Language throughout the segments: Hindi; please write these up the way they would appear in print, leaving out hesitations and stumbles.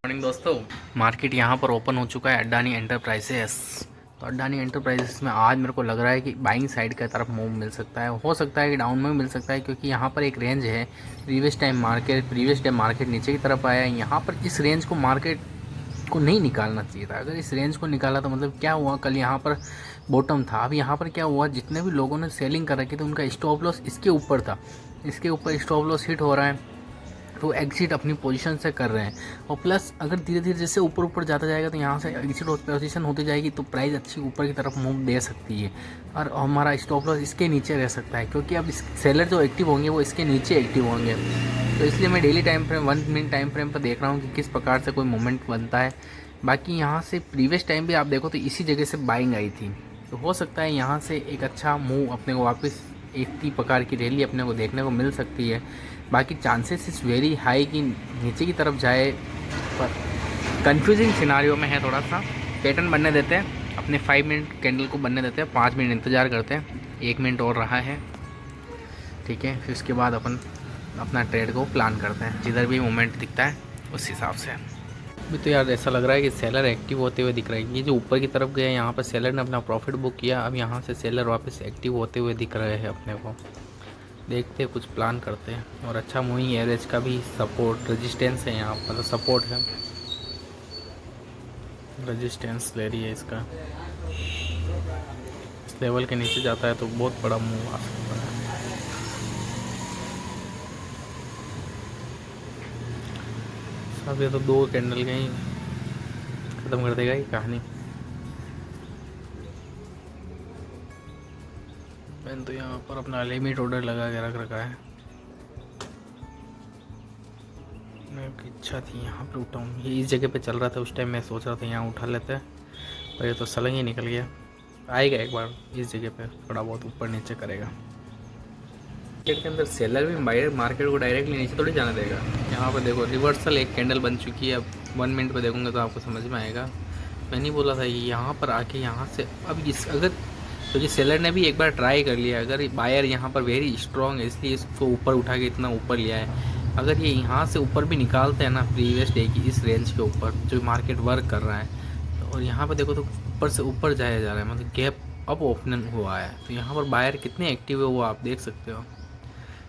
मॉर्निंग दोस्तों, मार्केट यहाँ पर ओपन हो चुका है अडानी एंटरप्राइजेस। तो अडानी एंटरप्राइजेस में आज मेरे को लग रहा है कि बाइंग साइड की तरफ मूव मिल सकता है। हो सकता है कि डाउन में भी मिल सकता है, क्योंकि यहाँ पर एक रेंज है। प्रीवियस डे मार्केट नीचे की तरफ आया है। यहाँ पर इस रेंज को मार्केट को नहीं निकालना चाहिए था। अगर इस रेंज को निकाला तो मतलब क्या हुआ, कल यहाँ पर बॉटम था। अब यहाँ पर क्या हुआ, जितने भी लोगों ने सेलिंग कर रखी थी उनका स्टॉप लॉस इसके ऊपर था। इसके ऊपर स्टॉप लॉस हिट हो रहा है तो एग्जिट अपनी पोजीशन से कर रहे हैं। और प्लस अगर धीरे धीरे जैसे ऊपर ऊपर जाता जाएगा तो यहाँ से एग्जिट पोजीशन होती जाएगी तो प्राइस अच्छी ऊपर की तरफ मूव दे सकती है। और हमारा स्टॉप लॉस इसके नीचे रह सकता है, क्योंकि अब सेलर जो एक्टिव होंगे वो इसके नीचे एक्टिव होंगे। तो इसलिए मैं daily time frame 1 minute time frame पर देख रहा हूँ कि किस प्रकार से कोई मूवमेंट बनता है। बाकी यहाँ से प्रीवियस टाइम भी आप देखो तो इसी जगह से बाइंग आई थी, तो हो सकता है यहाँ से एक अच्छा मूव अपने को वापस 80 प्रकार की रैली अपने को देखने को मिल सकती है। बाकी चांसेस इज़ वेरी हाई कि नीचे की तरफ जाए, पर कंफ्यूजिंग सिनारियो में है थोड़ा सा। पैटर्न बनने देते हैं, अपने 5 मिनट कैंडल को बनने देते हैं, 5 मिनट इंतज़ार करते हैं, 1 मिनट और रहा है, ठीक है। फिर उसके बाद अपन अपना ट्रेड को प्लान करते हैं, जिधर भी मोमेंट दिखता है उस हिसाब से। अभी तो यार ऐसा लग रहा है कि सेलर एक्टिव होते हुए दिख रहा है। ये जो ऊपर की तरफ गया यहाँ पर सेलर ने अपना प्रॉफिट बुक किया, अब यहाँ से सेलर वापस एक्टिव होते हुए दिख रहे हैं अपने को। देखते हैं, कुछ प्लान करते हैं। और अच्छा मूविंग एवरेज का भी सपोर्ट रेजिस्टेंस है यहाँ, मतलब सपोर्ट है, रेजिस्टेंस ले रही है इसका। इस लेवल के नीचे जाता है तो बहुत बड़ा मूव आ सकता है। अब ये तो 2 कैंडल के ही ख़त्म कर देगा ये कहानी। मैंने तो यहाँ पर अपना लिमिट ऑर्डर लगा के रख रखा है। मेरी इच्छा थी यहाँ पे उठाऊँ, ये इस जगह पे चल रहा था उस टाइम, मैं सोच रहा था यहाँ उठा लेते हैं, पर ये तो सलंग ही निकल गया। आएगा एक बार इस जगह पे, थोड़ा बहुत ऊपर नीचे करेगा। मार्केट के अंदर सेलर भी बायर मार्केट को डायरेक्टली नीचे थोड़ी जाने देगा। यहाँ पर देखो रिवर्सल एक कैंडल बन चुकी है। अब 1 मिनट पे देखूँगा तो आपको समझ में आएगा। मैं नहीं बोला था यहाँ पर आके यहाँ से अब इस अगर, क्योंकि सेलर ने भी एक बार ट्राई कर लिया, अगर बायर यहाँ पर वेरी स्ट्रॉन्ग है इसलिए इसको ऊपर उठा के इतना ऊपर लिया है। अगर ये यहाँ से ऊपर भी निकालते हैं ना प्रीवियस डे की इस रेंज के ऊपर जो मार्केट वर्क कर रहा है, तो और यहाँ पर देखो तो ऊपर से ऊपर जाया जा रहा है, मतलब गैप अप ओपन हुआ है। तो यहाँ पर बायर कितने एक्टिव है वो आप देख सकते हो।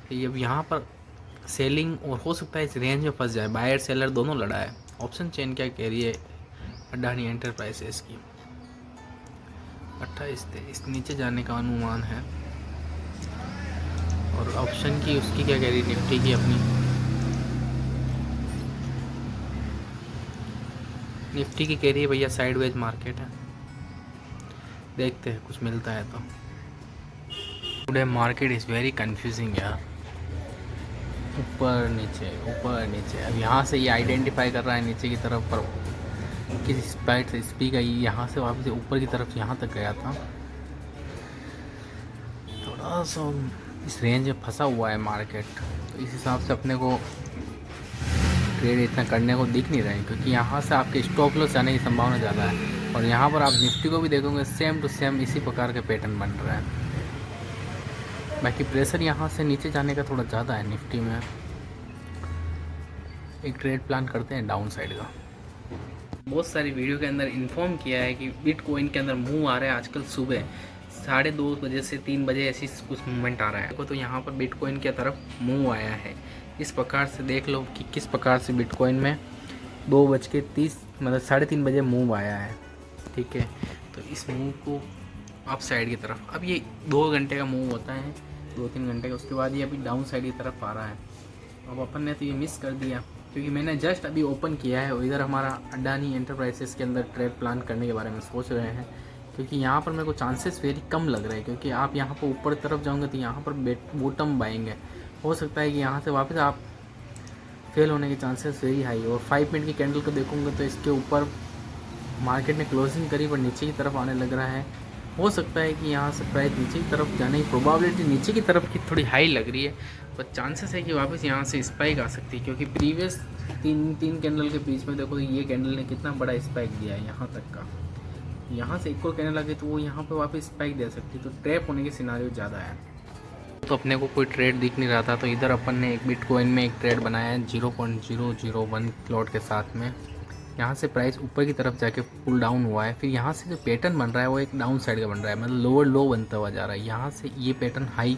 अब यहाँ पर सेलिंग और हो सकता है इस रेंज में फंस जाए, बायर सेलर दोनों लड़ा है। ऑप्शन चेन क्या कह रही है अडानी एंटरप्राइजेस की, 28-23 नीचे जाने का अनुमान है। और ऑप्शन की उसकी क्या कह रही है, निफ्टी की अपनी, निफ्टी की कह रही है भैया साइडवेज मार्केट है। देखते हैं कुछ मिलता है तो। Today market is very confusing यार, ऊपर नीचे। अब यहाँ से ये आइडेंटिफाई कर रहा है नीचे की तरफ, पर किस स्पाइट से स्पीक आई यहाँ से वापस ऊपर की तरफ यहाँ तक गया था। थोड़ा सा इस रेंज में फंसा हुआ है मार्केट, तो इस हिसाब से अपने को ट्रेड इतना करने को दिख नहीं रहा है, क्योंकि यहाँ से आपके स्टॉप लॉस जाने की संभावना ज़्यादा है। और यहाँ पर आप निफ्टी को भी देखोगे सेम टू सेम इसी प्रकार के पैटर्न बन रहा है। बाकी प्रेशर यहाँ से नीचे जाने का थोड़ा ज़्यादा है निफ्टी में। एक ट्रेड प्लान करते हैं डाउन साइड का। बहुत सारी वीडियो के अंदर इन्फॉर्म किया है कि बिटकॉइन के अंदर मूव आ रहा है। आजकल सुबह 2:30 बजे से 3 बजे ऐसी कुछ मूवमेंट आ रहा है, तो यहाँ पर बिटकॉइन की तरफ मूव आया है। इस प्रकार से देख लो कि किस प्रकार से बिटकॉइन में 2:30 मतलब 3:30 बजे मूव आया है, ठीक है। तो इस मूव को अप साइड की तरफ, अब ये 2 घंटे का मूव होता है, 2-3 घंटे का, उसके बाद ये अभी डाउन साइड की तरफ आ रहा है। अब अपन ने तो ये मिस कर दिया, क्योंकि मैंने जस्ट अभी ओपन किया है और इधर हमारा अडानी एंटरप्राइजेस के अंदर ट्रेड प्लान करने के बारे में सोच रहे हैं। क्योंकि यहाँ पर मेरे को चांसेस वेरी कम लग रहे हैं, क्योंकि आप यहाँ पर ऊपर तरफ जाओगे तो यहाँ पर बॉटम बाइंग है। हो सकता है कि यहाँ से वापस आप फेल होने के चांसेस वेरी हाई। और 5 मिनट की कैंडल को देखूँगा तो इसके ऊपर मार्केट ने क्लोजिंग करी पर नीचे की तरफ आने लग रहा है। हो सकता है कि यहाँ से प्राइस नीचे की तरफ जाने की प्रोबेबिलिटी नीचे की तरफ की थोड़ी हाई लग रही है, पर चांसेस है कि वापस यहाँ से स्पाइक आ सकती है। क्योंकि प्रीवियस तीन कैंडल के बीच में देखो ये कैंडल ने कितना बड़ा स्पाइक दिया है यहाँ तक का। यहाँ से एक और कैंडल आ गई तो वो यहाँ पे वापस स्पाइक दे सकती है, तो ट्रैप होने के सिनारियो ज़्यादा है। तो अपने को कोई ट्रेड दिख नहीं रहा था, तो इधर अपन ने एक बिटकॉइन में एक ट्रेड बनाया है 0.001 प्लॉट के साथ में। यहाँ से प्राइस ऊपर की तरफ जाके पुल डाउन हुआ है, फिर यहाँ से जो पैटर्न बन रहा है वो एक डाउन साइड का बन रहा है, मतलब लोअर लो बनता हुआ जा रहा है। यहाँ से ये पैटर्न हाई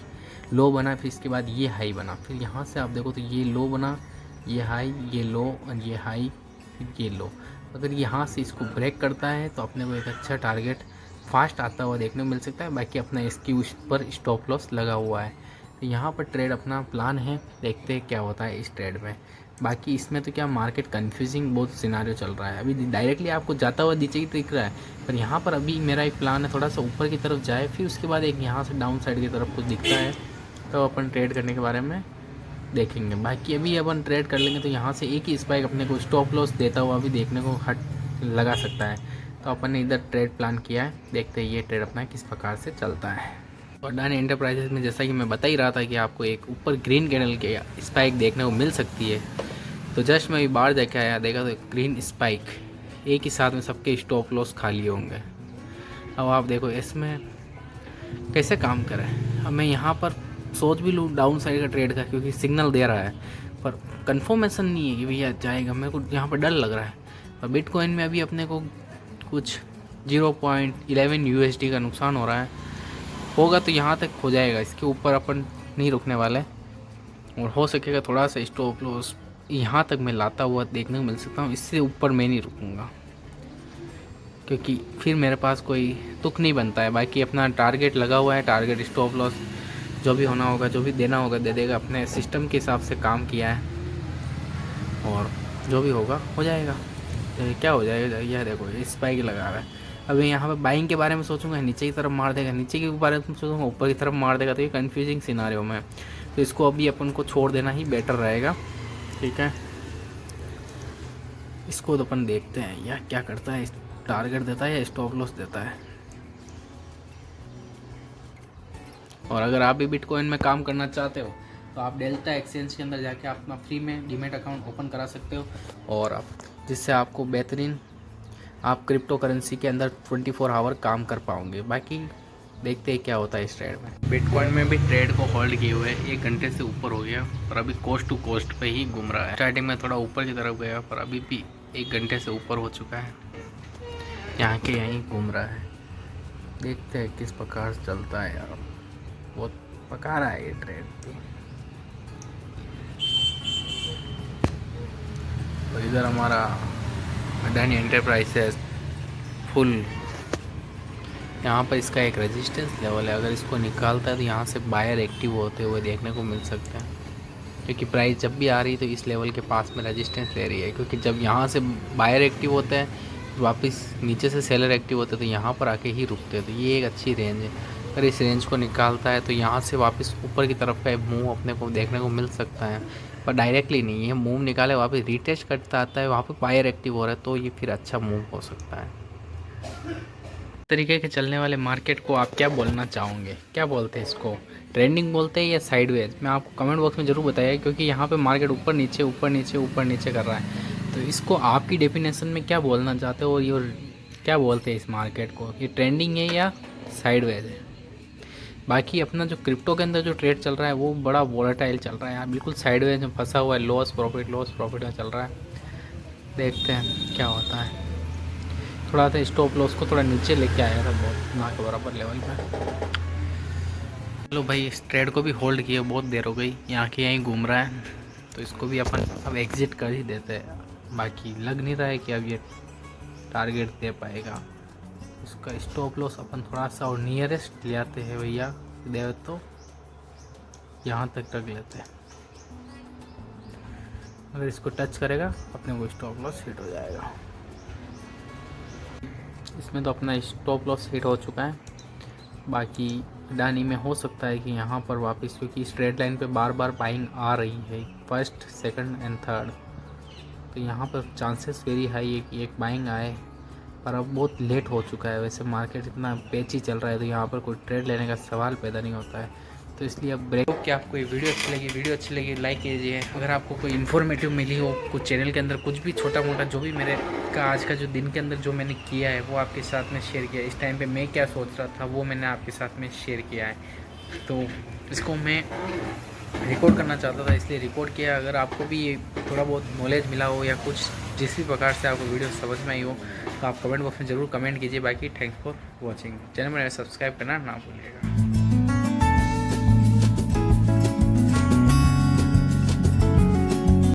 लो बना, फिर इसके बाद ये हाई बना, फिर यहाँ से आप देखो तो ये लो बना, ये हाई, ये लो और ये हाई, फिर ये लो। अगर यहाँ से इसको ब्रेक करता है तो अपने को एक अच्छा टारगेट फास्ट आता हुआ देखने को मिल सकता है। बाकी अपना इसकी उस पर स्टॉप लॉस लगा हुआ है, तो यहाँ पर ट्रेड अपना प्लान है, देखते हैं क्या होता है इस ट्रेड में। बाकी इसमें तो क्या मार्केट कंफ्यूजिंग बहुत सिनारियो चल रहा है, अभी डायरेक्टली आपको जाता हुआ नीचे ही दिख रहा है, पर यहाँ पर अभी मेरा एक प्लान है थोड़ा सा ऊपर की तरफ जाए, फिर उसके बाद एक यहाँ से डाउन साइड की तरफ कुछ दिखता है तो अपन ट्रेड करने के बारे में देखेंगे। बाकी अभी अपन ट्रेड कर लेंगे तो यहाँ से एक ही स्पाइक अपने को स्टॉप लॉस देता हुआ भी देखने को लगा सकता है, तो अपन ने इधर ट्रेड प्लान किया है, देखते हैं ये ट्रेड अपना किस प्रकार से चलता है। अडानी एंटरप्राइजेस में जैसा कि मैं बता ही रहा था कि आपको एक ऊपर ग्रीन कैंडल के स्पाइक देखने को मिल सकती है, तो जस्ट मैं अभी बाहर जाके आया, देखा तो ग्रीन स्पाइक एक ही साथ में सबके स्टॉप लॉस खाली होंगे। अब आप देखो इसमें कैसे काम करें। अब मैं यहाँ पर सोच भी लूँ डाउन साइड का ट्रेड का, क्योंकि सिग्नल दे रहा है पर कंफर्मेशन नहीं है कि भैया जाएगा, मेरे को यहाँ पर डर लग रहा है। और बिटकॉइन में अभी अपने को कुछ 0.11 USD का नुकसान हो रहा है, होगा तो यहाँ तक हो जाएगा, इसके ऊपर अपन नहीं रुकने वाले, और हो सकेगा थोड़ा सा स्टॉप लॉस यहाँ तक मैं लाता हुआ देखने को मिल सकता हूँ, इससे ऊपर मैं नहीं रुकूँगा क्योंकि फिर मेरे पास कोई तुक नहीं बनता है। बाकी अपना टारगेट लगा हुआ है, टारगेट स्टॉप लॉस जो भी होना होगा, जो भी देना होगा दे देगा, अपने सिस्टम के हिसाब से काम किया है और जो भी होगा हो जाएगा। तो क्या हो जाएगा, यह देखो ये स्पाइक लगा रहा है। अभी यहाँ पे बाइंग के बारे में सोचूंगा नीचे की तरफ मार देगा, नीचे के बारे में सोचूंगा ऊपर की तरफ मार देगा, तो ये कन्फ्यूजिंग सिनारियो में, तो इसको अभी अपन को छोड़ देना ही बेटर रहेगा। ठीक है, इसको तो अपन देखते हैं यार क्या करता है, टारगेट देता है या स्टॉप लॉस देता है। और अगर आप भी बिटकॉइन में काम करना चाहते हो तो आप डेल्टा एक्सचेंज के अंदर जाके आप अपना फ्री में डीमैट अकाउंट ओपन करा सकते हो, और आप जिससे आपको बेहतरीन आप क्रिप्टो करेंसी के अंदर 24 आवर काम कर पाओगे। बाकी देखते हैं क्या होता है इस ट्रेड में। बिटकॉइन में भी ट्रेड को होल्ड किए हुए 1 घंटे से ऊपर हो गया, पर अभी कोस्ट टू कोस्ट पे ही घूम रहा है। स्टार्टिंग में थोड़ा ऊपर की तरफ गया, पर अभी भी 1 घंटे से ऊपर हो चुका है, यहाँ के यहीं घूम रहा है। देखते हैं किस प्रकार से चलता है यार, बहुत पका रहा है ये ट्रेड भी। तो इधर हमारा अडानी एंटरप्राइजेस फुल, यहाँ पर इसका एक रेजिस्टेंस लेवल है, अगर इसको निकालता है तो यहाँ से बायर एक्टिव होते हुए देखने को मिल सकते हैं, क्योंकि प्राइस जब भी आ रही है तो इस लेवल के पास में रेजिस्टेंस ले रही है, क्योंकि जब यहाँ से बायर एक्टिव होते हैं वापस नीचे से सेलर एक्टिव होते हैं तो यहाँ पर आके ही रुकते हैं, तो ये एक अच्छी रेंज है। अगर इस रेंज को निकालता है तो यहाँ से वापस ऊपर की तरफ का मूव अपने को देखने को मिल सकता है, पर डायरेक्टली नहीं, ये मूव निकाले वापस रिटेस्ट करता आता है, वहाँ पे बायर एक्टिव हो रहा है, तो ये फिर अच्छा मूव हो सकता है। तरीके के चलने वाले मार्केट को आप क्या बोलना चाहोगे, क्या बोलते हैं इसको, ट्रेंडिंग बोलते हैं या साइडवेज? मैं आपको कमेंट बॉक्स में ज़रूर बताइए, क्योंकि यहाँ पे मार्केट ऊपर नीचे ऊपर नीचे ऊपर नीचे कर रहा है, तो इसको आपकी डेफिनेशन में क्या बोलना चाहते हो, और ये क्या बोलते हैं इस मार्केट को, ये ट्रेंडिंग है या साइडवेज है? बाकी अपना जो क्रिप्टो के अंदर जो ट्रेड चल रहा है वो बड़ा वोलेटाइल चल रहा है यार, बिल्कुल साइडवेज में फंसा हुआ है, लॉस प्रॉफिट में चल रहा है। देखते हैं क्या होता है। थोड़ा सा स्टॉप लॉस को थोड़ा नीचे लेके आया था, बहुत ना के बराबर लेवल पे। चलो भाई, इस ट्रेड को भी होल्ड किए बहुत देर हो गई, यहाँ के यहीं घूम रहा है, तो इसको भी अपन अब एग्जिट कर ही देते हैं। बाकी लग नहीं रहा है कि अब ये टारगेट दे पाएगा, इसका स्टॉप लॉस अपन थोड़ा सा और नियरेस्ट ले आते हैं भैया, दे तो यहाँ तक रख लेते हैं, अगर इसको टच करेगा अपने को स्टॉप लॉस हिट हो जाएगा। इसमें तो अपना स्टॉप लॉस हिट हो चुका है। बाकी अडानी में हो सकता है कि यहाँ पर वापस, क्योंकि स्ट्रेट लाइन पे बार बार बाइंग आ रही है, फर्स्ट सेकंड एंड थर्ड, तो यहाँ पर चांसेस वेरी हाई है कि एक बाइंग आए, पर अब बहुत लेट हो चुका है। वैसे मार्केट इतना पेची चल रहा है तो यहाँ पर कोई ट्रेड लेने का सवाल पैदा नहीं होता है, तो इसलिए अब ब्रेक। क्या आपको ये वीडियो अच्छी लगी लाइक कीजिए। अगर आपको कोई इन्फॉर्मेटिव मिली हो, कुछ चैनल के अंदर कुछ भी छोटा मोटा जो भी मेरे का आज का जो दिन के अंदर जो मैंने किया है वो आपके साथ में शेयर किया, इस टाइम पे मैं क्या सोच रहा था वो मैंने आपके साथ में शेयर किया है, तो इसको मैं रिकॉर्ड करना चाहता था, इसलिए रिकॉर्ड किया। अगर आपको भी थोड़ा बहुत नॉलेज मिला हो या कुछ जिस भी प्रकार से आपको वीडियो समझ में आई हो तो आप कमेंट बॉक्स में ज़रूर कमेंट कीजिए। बाकी थैंक्स फॉर वॉचिंग। चैनल में सब्सक्राइब करना ना भूलिएगा।